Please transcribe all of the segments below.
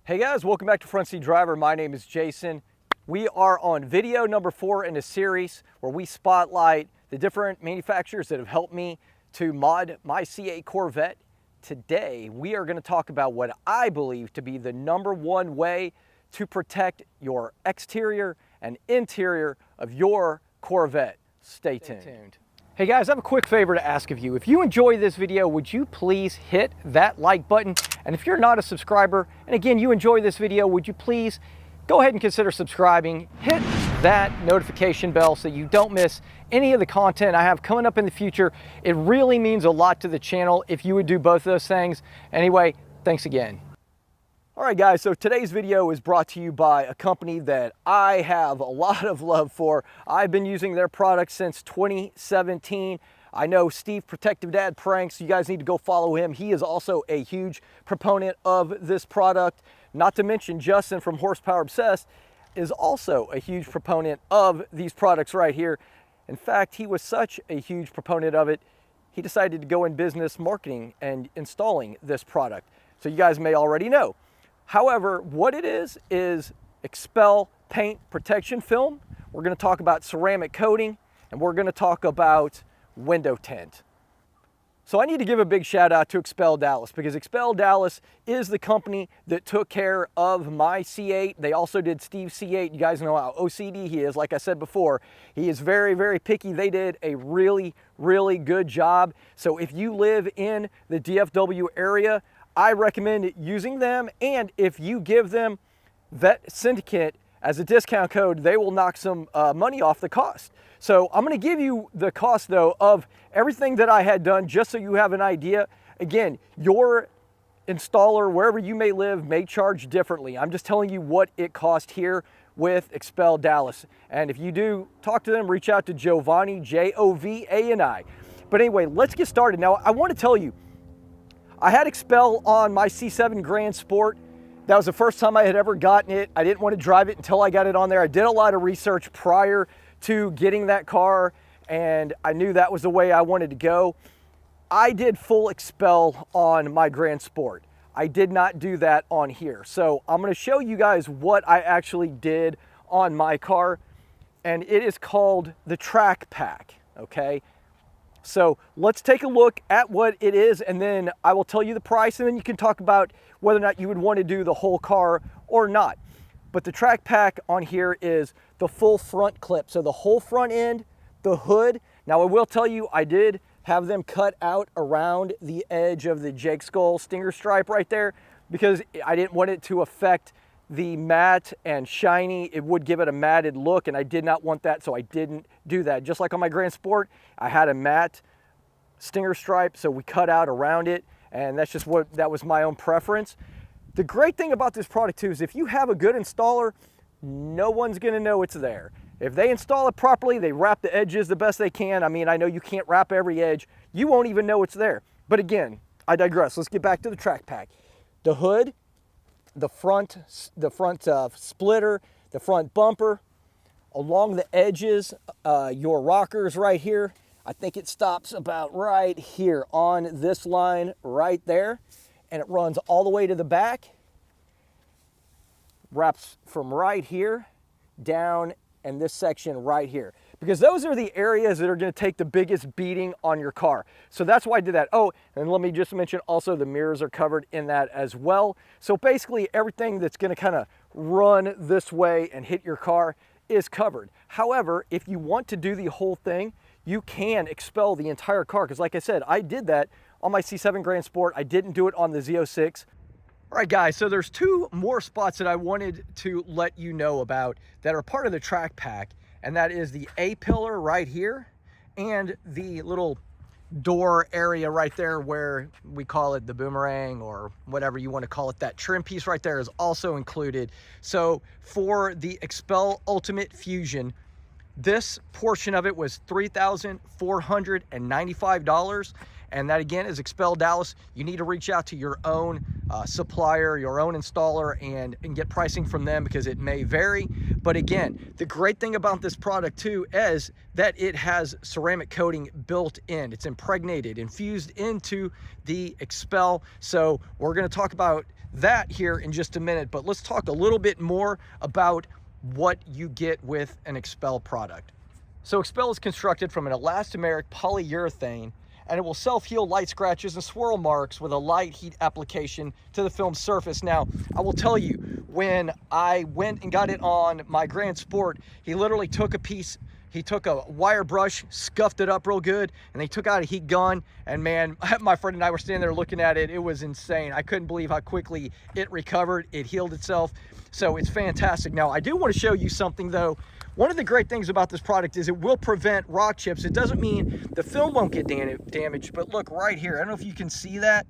Hey guys, welcome back to Front Seat Driver. My name is Jason. We are on video number 4 in a series where we spotlight the different manufacturers that have helped me to mod my C8 Corvette. Today, we are going to talk about what I believe to be the #1 way to protect your exterior and interior of your Corvette. Stay tuned. Hey guys, I have a quick favor to ask of you. If you enjoy this video, would you please hit that like button? And if you're not a subscriber, and again, you enjoy this video, would you please go ahead and consider subscribing? Hit that notification bell so you don't miss any of the content I have coming up in the future. It really means a lot to the channel if you would do both those things. Anyway, thanks again. All right guys, so today's video is brought to you by a company that I have a lot of love for. I've been using their products since 2017. I know Steve, Protective Dad Pranks, you guys need to go follow him. He is also a huge proponent of this product. Not to mention Justin from Horsepower Obsessed is also a huge proponent of these products right here. In fact, he was such a huge proponent of it, he decided to go in business marketing and installing this product. So you guys may already know. However, what it is Xpel paint protection film. We're going to talk about ceramic coating, and we're going to talk about window tint. So I need to give a big shout out to Xpel Dallas, because Xpel Dallas is the company that took care of my C8. They also did Steve's C8. You guys know how OCD he is. Like I said before, he is very, very picky. They did a really, really good job. So if you live in the DFW area, I recommend using them, and if you give them Vet Syndicate as a discount code, they will knock some money off the cost. So I'm going to give you the cost though of everything that I had done, just so you have an idea. Again, your installer, wherever you may live, may charge differently. I'm just telling you what it cost here with Xpel Dallas. And if you do talk to them, reach out to Jovani, Jovani. But anyway, let's get started. Now, I want to tell you, I had Xpel on my C7 Grand Sport. That was the first time I had ever gotten it. I didn't want to drive it until I got it on there. I did a lot of research prior to getting that car, and I knew that was the way I wanted to go. I did full Xpel on my Grand Sport. I did not do that on here. So I'm going to show you guys what I actually did on my car, and it is called the Track Pack, okay? So let's take a look at what it is, and then I will tell you the price, and then you can talk about whether or not you would want to do the whole car or not. But the Track Pack on here is the full front clip. So the whole front end, the hood. Now I will tell you, I did have them cut out around the edge of the Jake Skull stinger stripe right there, because I didn't want it to affect the matte and shiny. It would give it a matted look, and I did not want that, so I didn't do that. Just like on my Grand Sport, I had a matte stinger stripe, so we cut out around it, and that's just what, that was my own preference. The great thing about this product too is if you have a good installer, no one's gonna know it's there. If they install it properly, they wrap the edges the best they can. I mean, I know you can't wrap every edge. You won't even know it's there. But again, I digress. Let's get back to the Track Pack. The hood, the front splitter, the front bumper, along the edges, your rockers right here. I think it stops about right here on this line right there, and it runs all the way to the back, wraps from right here down, and this section right here, because those are the areas that are going to take the biggest beating on your car. So that's why I did that. Oh, and let me just mention also the mirrors are covered in that as well. So basically everything that's going to kind of run this way and hit your car is covered. However, if you want to do the whole thing, you can Xpel the entire car, because like I said, I did that on my C7 Grand Sport. I didn't do it on the Z06. All right guys, so there's two more spots that I wanted to let you know about that are part of the Track Pack, and that is the A-pillar right here and the little door area right there where we call it the boomerang, or whatever you want to call it. That trim piece right there is also included. So for the Xpel Ultimate Fusion, this portion of it was $3,495, and that again is Xpel Dallas. You need to reach out to your own supplier, your own installer, and get pricing from them, because it may vary. But again, the great thing about this product too is that it has ceramic coating built in. It's impregnated, infused into the Xpel. So we're going to talk about that here in just a minute, but let's talk a little bit more about what you get with an Xpel product. So Xpel is constructed from an elastomeric polyurethane, and it will self-heal light scratches and swirl marks with a light heat application to the film surface. Now, I will tell you, when I went and got it on my Grand Sport, he literally took a piece, he took a wire brush, scuffed it up real good, and they took out a heat gun, and man, my friend and I were standing there looking at it. It was insane. I couldn't believe how quickly it recovered. It healed itself. So it's fantastic. Now, I do want to show you something though. One of the great things about this product is it will prevent rock chips. It doesn't mean the film won't get damaged, but look right here. I don't know if you can see that,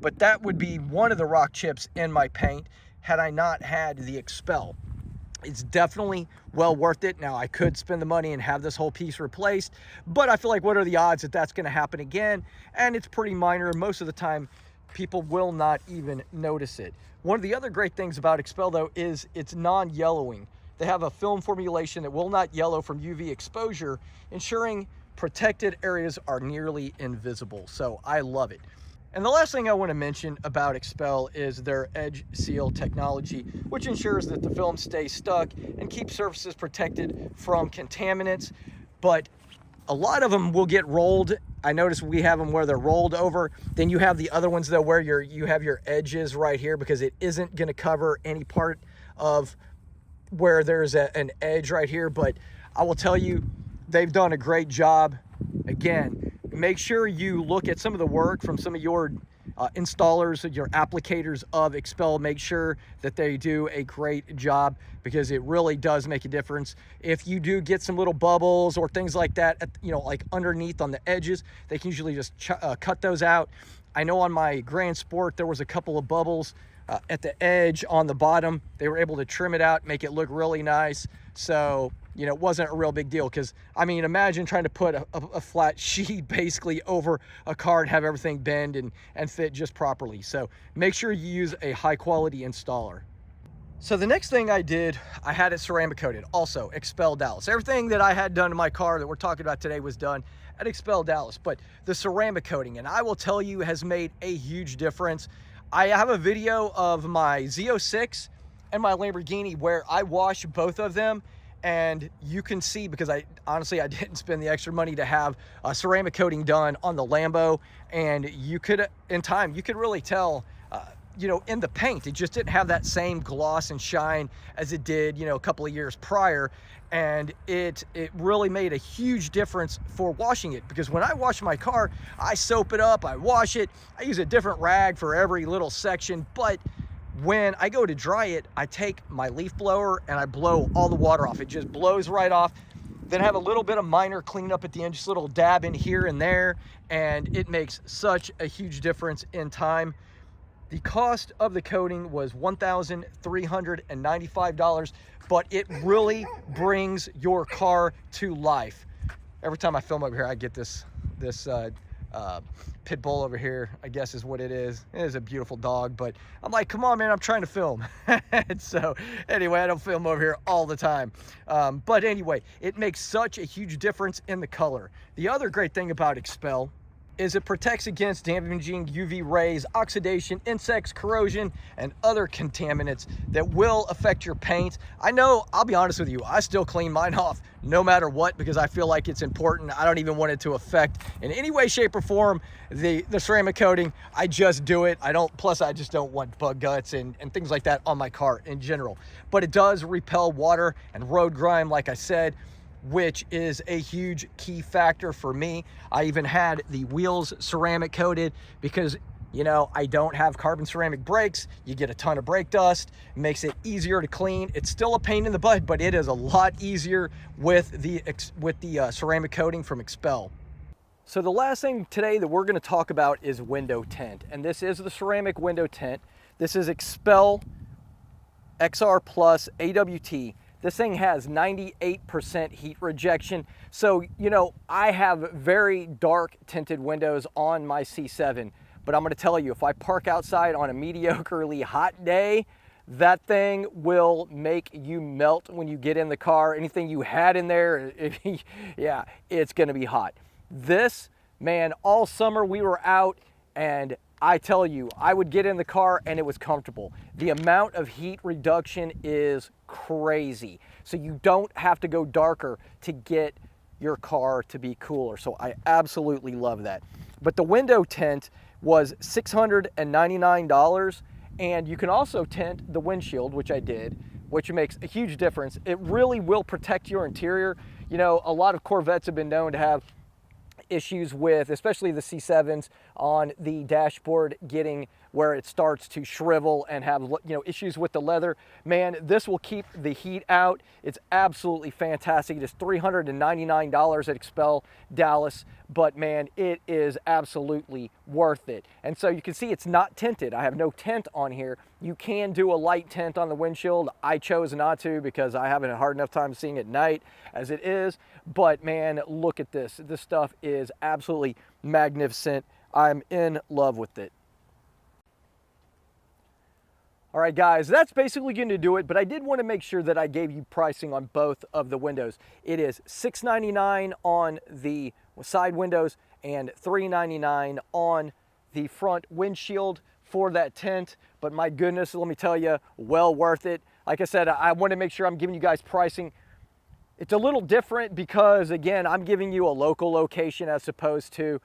but that would be one of the rock chips in my paint had I not had the Xpel. It's definitely well worth it. Now, I could spend the money and have this whole piece replaced, but I feel like what are the odds that that's going to happen again? And it's pretty minor. Most of the time, people will not even notice it. One of the other great things about Xpel, though, is it's non-yellowing. They have a film formulation that will not yellow from UV exposure, ensuring protected areas are nearly invisible. So I love it. And the last thing I want to mention about Xpel is their Edge Seal technology, which ensures that the film stays stuck and keeps surfaces protected from contaminants. But a lot of them will get rolled. I noticed we have them where they're rolled over. Then you have the other ones though where you have your edges right here, because it isn't going to cover any part of where there's an edge right here. But I will tell you, they've done a great job. Again, make sure you look at some of the work from some of your installers, your applicators of Xpel. Make sure that they do a great job, because it really does make a difference. If you do get some little bubbles or things like that, like underneath on the edges, they can usually just cut those out. I know on my Grand Sport, there was a couple of bubbles at the edge on the bottom. They were able to trim it out, make it look really nice. So, it wasn't a real big deal, because, I mean, imagine trying to put a flat sheet basically over a car and have everything bend and fit just properly. So make sure you use a high quality installer. So the next thing I did, I had it ceramic coated, also Xpel Dallas. Everything that I had done to my car that we're talking about today was done at Xpel Dallas, but the ceramic coating, and I will tell you, has made a huge difference. I have a video of my Z06 and my Lamborghini where I washed both of them, and you can see, because I didn't spend the extra money to have a ceramic coating done on the Lambo, and you could, in time, you could really tell, in the paint, it just didn't have that same gloss and shine as it did, a couple of years prior. And it really made a huge difference for washing it, because when I wash my car, I soap it up, I wash it, I use a different rag for every little section. But when I go to dry it, I take my leaf blower and I blow all the water off. It just blows right off. Then have a little bit of minor cleanup at the end, just a little dab in here and there, and it makes such a huge difference in time. The cost of the coating was $1,395, but it really brings your car to life. Every time I film over here, I get this pit bull over here, I guess is what it is. It is a beautiful dog, but I'm like, come on, man, I'm trying to film. And so anyway, I don't film over here all the time. But anyway, it makes such a huge difference in the color. The other great thing about Xpel is it protects against damaging UV rays, oxidation, insects, corrosion, and other contaminants that will affect your paint. I know, I'll be honest with you, I still clean mine off no matter what, because I feel like it's important. I don't even want it to affect in any way, shape, or form the ceramic coating. I just do it. Plus I just don't want bug guts and things like that on my car in general. But it does repel water and road grime, like I said, which is a huge key factor for me. I even had the wheels ceramic coated because, I don't have carbon ceramic brakes. You get a ton of brake dust. It makes it easier to clean. It's still a pain in the butt, but it is a lot easier with the ceramic coating from Xpel. So the last thing today that we're going to talk about is window tint, and this is the ceramic window tint. This is Xpel XR Plus AWT. This thing has 98% heat rejection. So, I have very dark tinted windows on my C7, but I'm gonna tell you, if I park outside on a mediocrely hot day, that thing will make you melt when you get in the car. Anything you had in there, yeah, it's gonna be hot. This, man, all summer we were out, and I tell you, I would get in the car and it was comfortable. The amount of heat reduction is crazy. So you don't have to go darker to get your car to be cooler. So I absolutely love that. But the window tint was $699, and you can also tint the windshield, which I did, which makes a huge difference. It really will protect your interior. You know, a lot of Corvettes have been known to have issues with, especially the C7s, on the dashboard getting where it starts to shrivel and have, you know, issues with the leather. Man, this will keep the heat out. It's absolutely fantastic. It is $399 at Xpel Dallas, but man, it is absolutely worth it. And so you can see it's not tinted. I have no tint on here. You can do a light tint on the windshield. I chose not to because I haven't a hard enough time seeing at night as it is. But man, look at this. This stuff is absolutely magnificent. I'm in love with it. All right, guys, that's basically going to do it, but I did want to make sure that I gave you pricing on both of the windows. It is $699 on the side windows and $399 on the front windshield for that tint. But my goodness, let me tell you, well worth it. Like I said, I want to make sure I'm giving you guys pricing. It's a little different because, again, I'm giving you a local location as opposed to,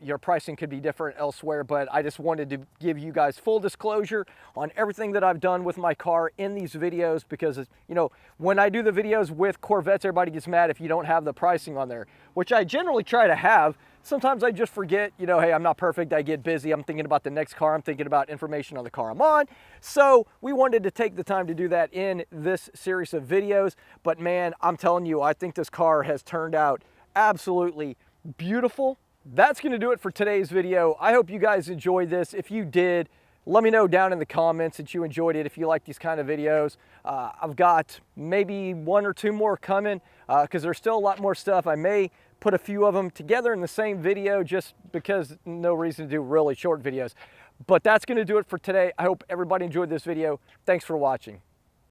your pricing could be different elsewhere, but I just wanted to give you guys full disclosure on everything that I've done with my car in these videos because, you know, when I do the videos with Corvettes, everybody gets mad if you don't have the pricing on there, which I generally try to have. Sometimes I just forget, you know, hey, I'm not perfect, I get busy, I'm thinking about the next car, I'm thinking about information on the car I'm on. So we wanted to take the time to do that in this series of videos. But man, I'm telling you, I think this car has turned out absolutely beautiful. That's gonna do it for today's video. I hope you guys enjoyed this. If you did, let me know down in the comments that you enjoyed it, if you like these kind of videos. I've got maybe one or two more coming because there's still a lot more stuff. I may put a few of them together in the same video just because no reason to do really short videos. But that's going to do it for today. I hope everybody enjoyed this video. Thanks for watching.